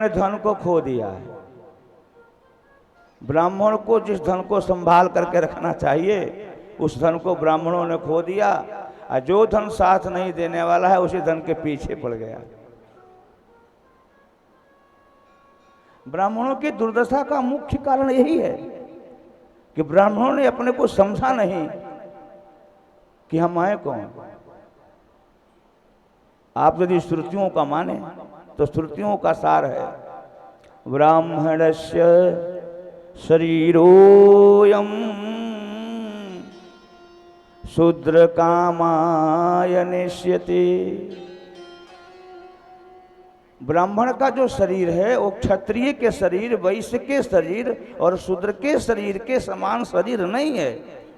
धन को खो दिया है। ब्राह्मण को जिस धन को संभाल करके रखना चाहिए उस धन को ब्राह्मणों ने खो दिया, और जो धन साथ नहीं देने वाला है उसी धन के पीछे पड़ गया। ब्राह्मणों की दुर्दशा का मुख्य कारण यही है कि ब्राह्मणों ने अपने को समझा नहीं कि हम आए कौन। आप यदि श्रुतियों का माने तो श्रुतियों का सार है, ब्राह्मणस्य शरीरोयम शूद्र कामाय नेष्यते। ब्राह्मण का जो शरीर है वो क्षत्रिय के शरीर, वैश्य के शरीर और शूद्र के शरीर के समान शरीर नहीं है।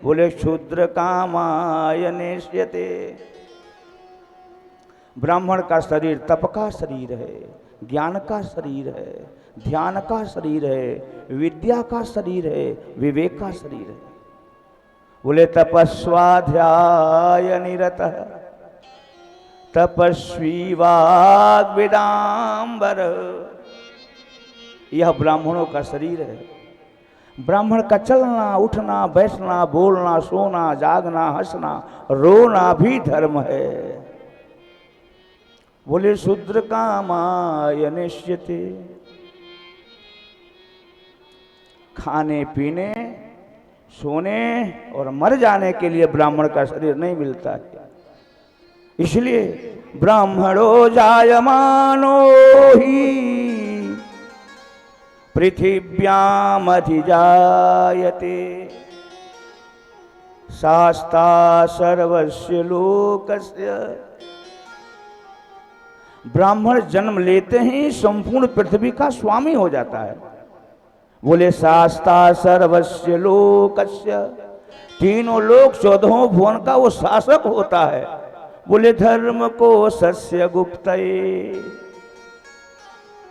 बोले शूद्र कामाय नेष्यते। ब्राह्मण का शरीर तप का शरीर है, ज्ञान का शरीर है, ध्यान का शरीर है, विद्या का शरीर है, विवेक का शरीर है। बोले तपस्वाध्याय निरतः तपस्वी वाग्विदाम्बर। यह ब्राह्मणों का शरीर है। ब्राह्मण का चलना उठना बैठना बोलना सोना जागना हंसना रोना भी धर्म है। बोले शूद्र कामाय नेष्यते। खाने पीने सोने और मर जाने के लिए ब्राह्मण का शरीर नहीं मिलता है। इसलिए ब्राह्मणो जायमानो ही पृथिव्याम अधिजायते शास्ता सर्वस्य लोकस्य। ब्राह्मण जन्म लेते ही संपूर्ण पृथ्वी का स्वामी हो जाता है। बोले शास्ता सर्वस्य लोकस्य। तीनों लोक 14 भुवन का वो शासक होता है। बोले धर्म को सस्य गुप्तये।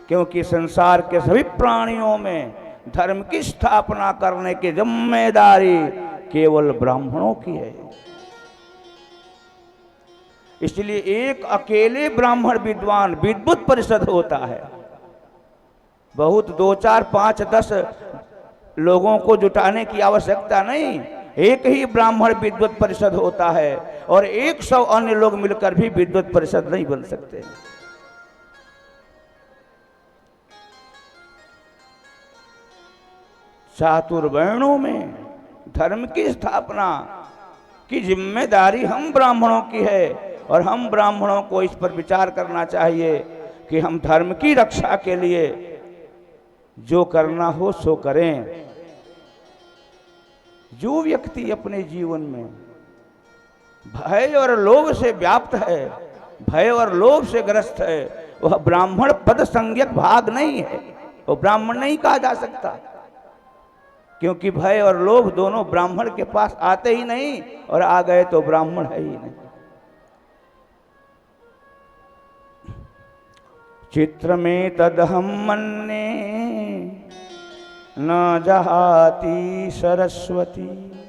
क्योंकि संसार के सभी प्राणियों में धर्म की स्थापना करने की जिम्मेदारी केवल ब्राह्मणों की है। इसलिए एक अकेले ब्राह्मण विद्वान विद्वत परिषद होता है। बहुत 2, 4, 5, 10 लोगों को जुटाने की आवश्यकता नहीं। एक ही ब्राह्मण विद्वत परिषद होता है और 100 अन्य लोग मिलकर भी विद्वत परिषद नहीं बन सकते। चातुर्वर्णों में धर्म की स्थापना की जिम्मेदारी हम ब्राह्मणों की है और हम ब्राह्मणों को इस पर विचार करना चाहिए कि हम धर्म की रक्षा के लिए जो करना हो सो करें। जो व्यक्ति अपने जीवन में भय और लोभ से व्याप्त है, भय और लोभ से ग्रस्त है, वह ब्राह्मण पद संज्ञक भाग नहीं है, वो ब्राह्मण नहीं कहा जा सकता। क्योंकि भय और लोभ दोनों ब्राह्मण के पास आते ही नहीं, और आ गए तो ब्राह्मण है ही नहीं। चित्र में तदहम मन्ये न जहाति सरस्वती।